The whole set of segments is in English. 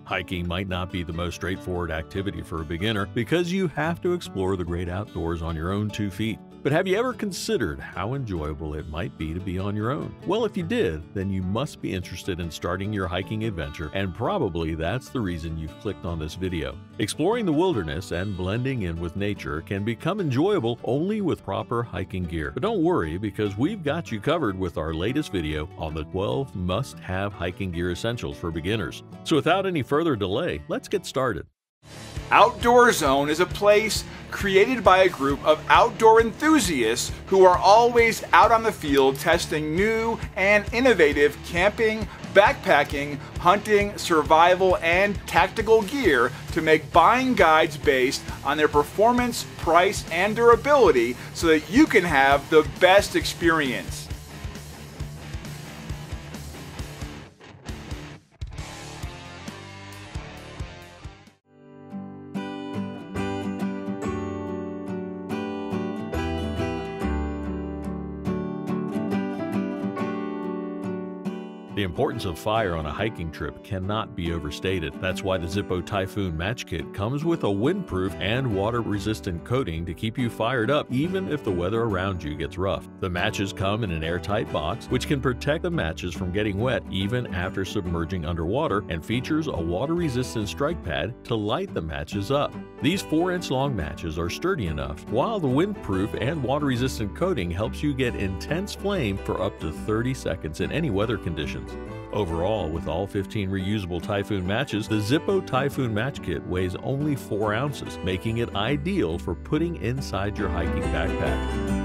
Hiking might not be the most straightforward activity for a beginner because you have to explore the great outdoors on your own 2 feet. But have you ever considered how enjoyable it might be to be on your own? Well, if you did, then you must be interested in starting your hiking adventure, and probably that's the reason you've clicked on this video. Exploring the wilderness and blending in with nature can become enjoyable only with proper hiking gear. But don't worry, because we've got you covered with our latest video on the 12 must-have hiking gear essentials for beginners. So without any further delay, let's get started. Outdoor Zone is a place created by a group of outdoor enthusiasts who are always out on the field testing new and innovative camping, backpacking, hunting, survival, and tactical gear to make buying guides based on their performance, price, and durability so that you can have the best experience. The importance of fire on a hiking trip cannot be overstated. That's why the Zippo Typhoon match kit comes with a windproof and water-resistant coating to keep you fired up even if the weather around you gets rough. The matches come in an airtight box, which can protect the matches from getting wet even after submerging underwater, and features a water-resistant strike pad to light the matches up. These 4-inch long matches are sturdy enough, while the windproof and water-resistant coating helps you get intense flame for up to 30 seconds in any weather conditions. Overall, with all 15 reusable Typhoon matches, the Zippo Typhoon match kit weighs only 4 ounces, making it ideal for putting inside your hiking backpack.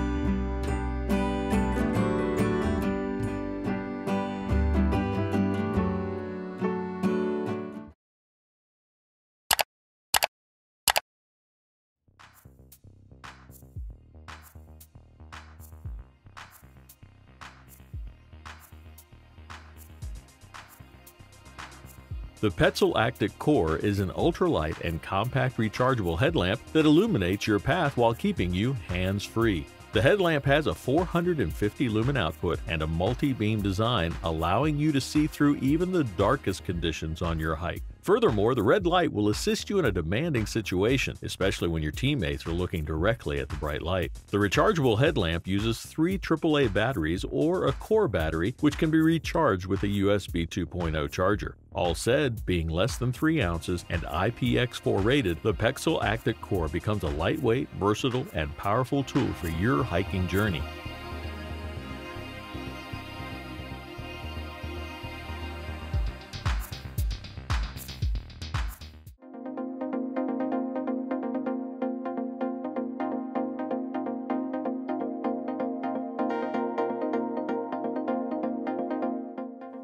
The Petzl Actik core is an ultralight and compact rechargeable headlamp that illuminates your path while keeping you hands-free. The headlamp has a 450 lumen output and a multi-beam design, allowing you to see through even the darkest conditions on your hike. Furthermore, the red light will assist you in a demanding situation, especially when your teammates are looking directly at the bright light. The rechargeable headlamp uses 3 AAA batteries or a core battery, which can be recharged with a USB 2.0 charger. All said, being less than 3 ounces and IPX4 rated, the Petzl Actik core becomes a lightweight, versatile, and powerful tool for your hiking journey.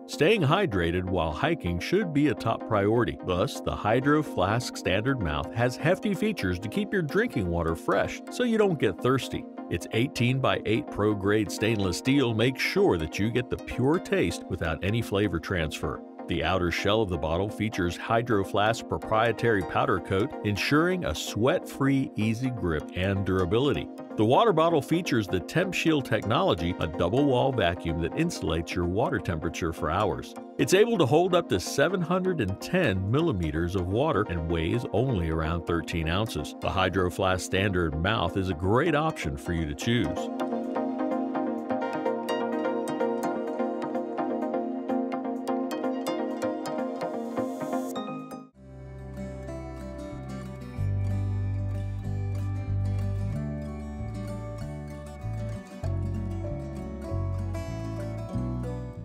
Staying hydrated while hiking should be a top priority. Thus, the Hydro Flask standard mouth has hefty features to keep your drinking water fresh so you don't get thirsty. Its 18x8 pro-grade stainless steel makes sure that you get the pure taste without any flavor transfer. The outer shell of the bottle features Hydro Flask's proprietary powder coat, ensuring a sweat-free, easy grip and durability. The water bottle features the Temp Shield technology, a double-wall vacuum that insulates your water temperature for hours. It's able to hold up to 710 millimeters of water and weighs only around 13 ounces. The Hydro Flask standard mouth is a great option for you to choose.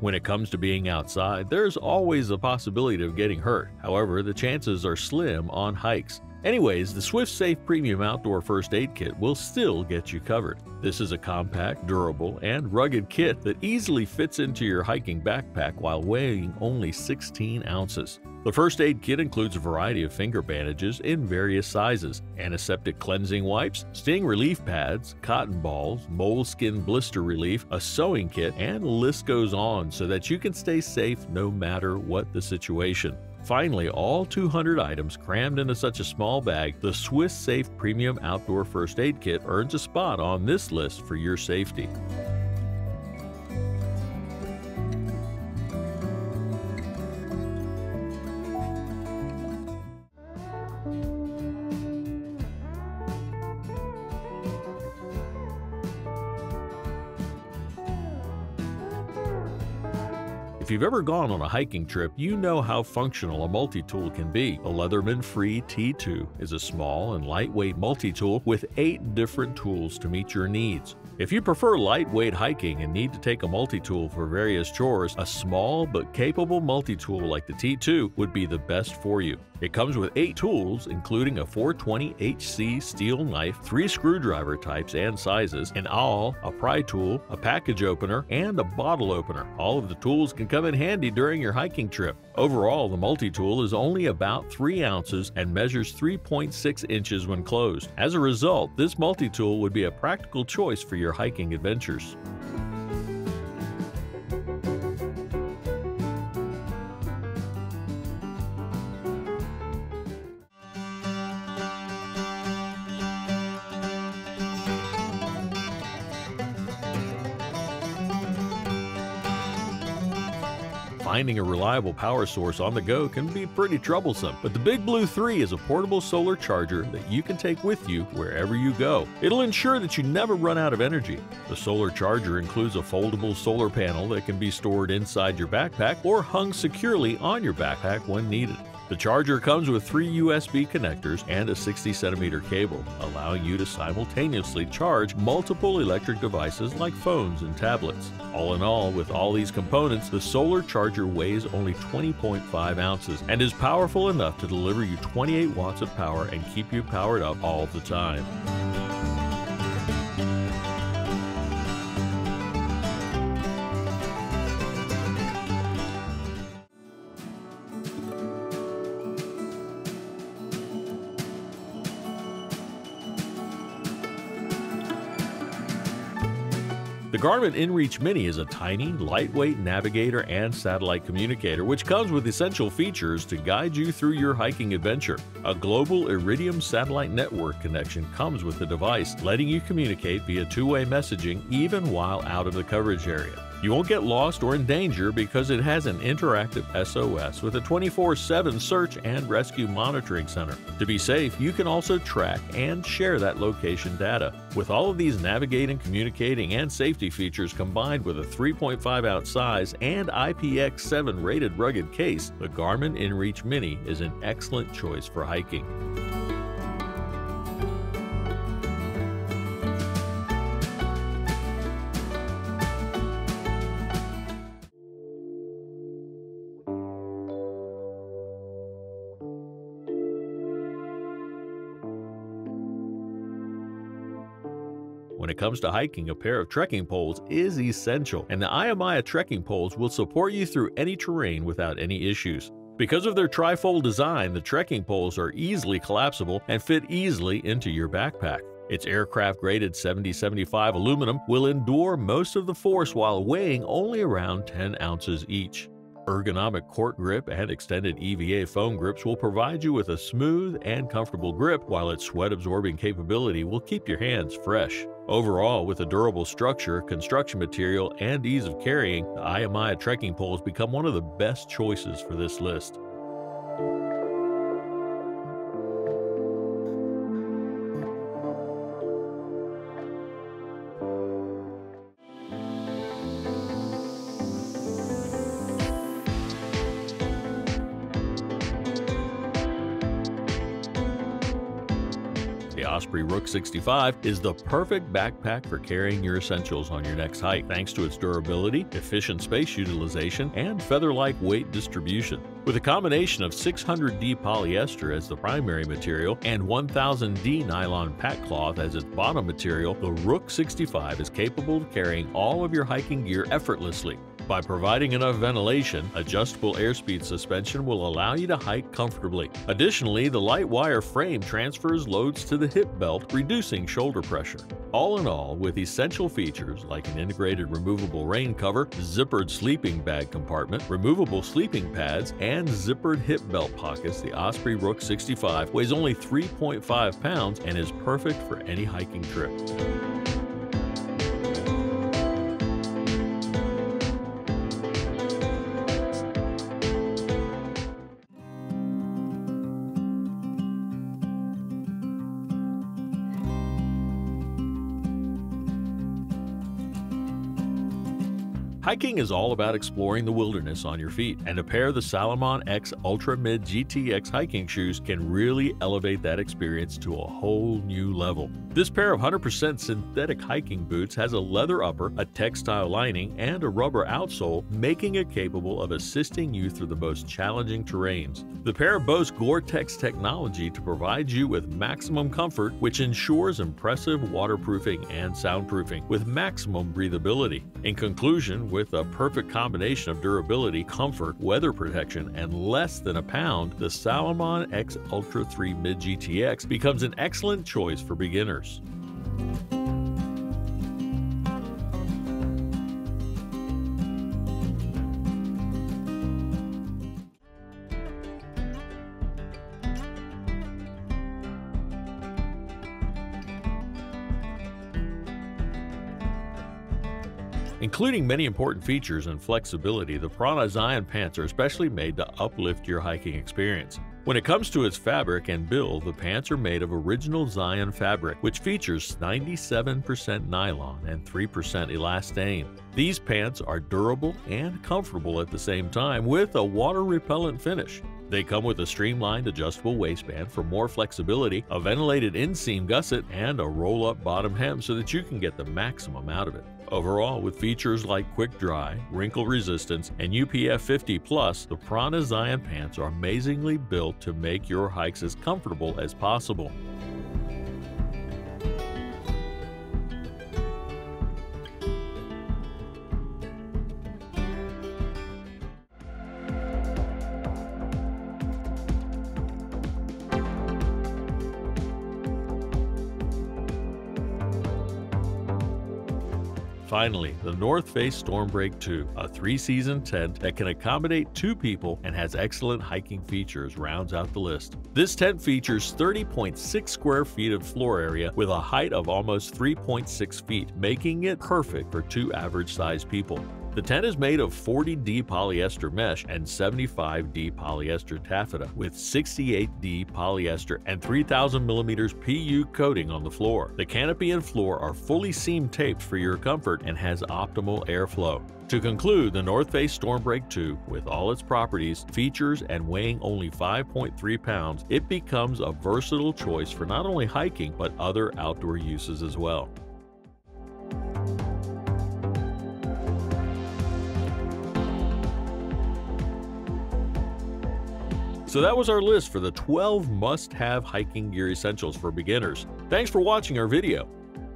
When it comes to being outside, there's always a possibility of getting hurt. However, the chances are slim on hikes. Anyways, the SwiftSafe Premium Outdoor First Aid Kit will still get you covered. This is a compact, durable, and rugged kit that easily fits into your hiking backpack while weighing only 16 ounces. The first aid kit includes a variety of finger bandages in various sizes, antiseptic cleansing wipes, sting relief pads, cotton balls, moleskin blister relief, a sewing kit, and the list goes on so that you can stay safe no matter what the situation. Finally, all 200 items crammed into such a small bag, the SwiftSafe Premium Outdoor First Aid Kit earns a spot on this list for your safety. If you've ever gone on a hiking trip, you know how functional a multi-tool can be. The Leatherman FREE T2 is a small and lightweight multi-tool with 8 different tools to meet your needs. If you prefer lightweight hiking and need to take a multi-tool for various chores, a small but capable multi-tool like the T2 would be the best for you. It comes with 8 tools, including a 420HC steel knife, 3 screwdriver types and sizes, an awl, a pry tool, a package opener, and a bottle opener. All of the tools can come in handy during your hiking trip. Overall, the multi-tool is only about 3 ounces and measures 3.6 inches when closed. As a result, this multi-tool would be a practical choice for your hiking adventures. Finding a reliable power source on the go can be pretty troublesome, but the BigBlue 3 is a portable solar charger that you can take with you wherever you go. It'll ensure that you never run out of energy. The solar charger includes a foldable solar panel that can be stored inside your backpack or hung securely on your backpack when needed. The charger comes with 3 USB connectors and a 60cm cable, allowing you to simultaneously charge multiple electric devices like phones and tablets. All in all, with all these components, the solar charger weighs only 20.5 ounces and is powerful enough to deliver you 28 watts of power and keep you powered up all the time. The Garmin inReach Mini is a tiny, lightweight navigator and satellite communicator which comes with essential features to guide you through your hiking adventure. A global Iridium satellite network connection comes with the device, letting you communicate via two-way messaging even while out of the coverage area. You won't get lost or in danger because it has an interactive SOS with a 24/7 search and rescue monitoring center. To be safe, you can also track and share that location data. With all of these navigating, communicating, and safety features combined with a 3.5-ounce size and IPX7 rated rugged case, the Garmin inReach Mini is an excellent choice for hiking. When it comes to hiking, a pair of trekking poles is essential, and the Ayamaya trekking poles will support you through any terrain without any issues. Because of their trifold design, the trekking poles are easily collapsible and fit easily into your backpack. Its aircraft-graded 70-75 aluminum will endure most of the force while weighing only around 10 ounces each. Ergonomic cork grip and extended EVA foam grips will provide you with a smooth and comfortable grip, while its sweat-absorbing capability will keep your hands fresh. Overall, with a durable structure, construction material, and ease of carrying, the Ayamaya trekking poles become one of the best choices for this list. The Osprey Rook 65 is the perfect backpack for carrying your essentials on your next hike, thanks to its durability, efficient space utilization, and feather-like weight distribution. With a combination of 600D polyester as the primary material and 1000D nylon pack cloth as its bottom material, the Rook 65 is capable of carrying all of your hiking gear effortlessly. By providing enough ventilation, adjustable airspeed suspension will allow you to hike comfortably. Additionally, the light wire frame transfers loads to the hip belt, reducing shoulder pressure. All in all, with essential features like an integrated removable rain cover, zippered sleeping bag compartment, removable sleeping pads, and zippered hip belt pockets, the Osprey Rook 65 weighs only 3.5 pounds and is perfect for any hiking trip. Hiking is all about exploring the wilderness on your feet, and a pair of the Salomon X Ultra Mid GTX hiking shoes can really elevate that experience to a whole new level. This pair of 100% synthetic hiking boots has a leather upper, a textile lining, and a rubber outsole, making it capable of assisting you through the most challenging terrains. The pair boasts Gore-Tex technology to provide you with maximum comfort, which ensures impressive waterproofing and soundproofing with maximum breathability. In conclusion, with a perfect combination of durability, comfort, weather protection, and less than a pound, the Salomon X Ultra 3 Mid GTX becomes an excellent choice for beginners. Including many important features and flexibility, the PrAna Zion pants are especially made to uplift your hiking experience. When it comes to its fabric and build, the pants are made of original Zion fabric, which features 97% nylon and 3% elastane. These pants are durable and comfortable at the same time with a water-repellent finish. They come with a streamlined adjustable waistband for more flexibility, a ventilated inseam gusset, and a roll-up bottom hem so that you can get the maximum out of it. Overall, with features like quick dry, wrinkle resistance, and UPF 50+, the PrAna Zion pants are amazingly built to make your hikes as comfortable as possible. Finally, the North Face Stormbreak 2, a 3-season tent that can accommodate 2 people and has excellent hiking features, rounds out the list. This tent features 30.6 square feet of floor area with a height of almost 3.6 feet, making it perfect for 2 average-sized people. The tent is made of 40D polyester mesh and 75D polyester taffeta with 68D polyester and 3000mm PU coating on the floor. The canopy and floor are fully seam taped for your comfort and has optimal airflow. To conclude, the North Face Stormbreak 2, with all its properties, features, and weighing only 5.3 pounds, it becomes a versatile choice for not only hiking but other outdoor uses as well. So that was our list for the 12 must-have hiking gear essentials for beginners. Thanks for watching our video.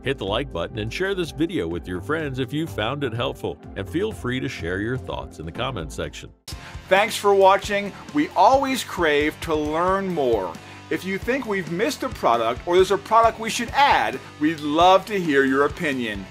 Hit the like button and share this video with your friends if you found it helpful, and feel free to share your thoughts in the comment section. Thanks for watching. We always crave to learn more. If you think we've missed a product or there's a product we should add, we'd love to hear your opinion.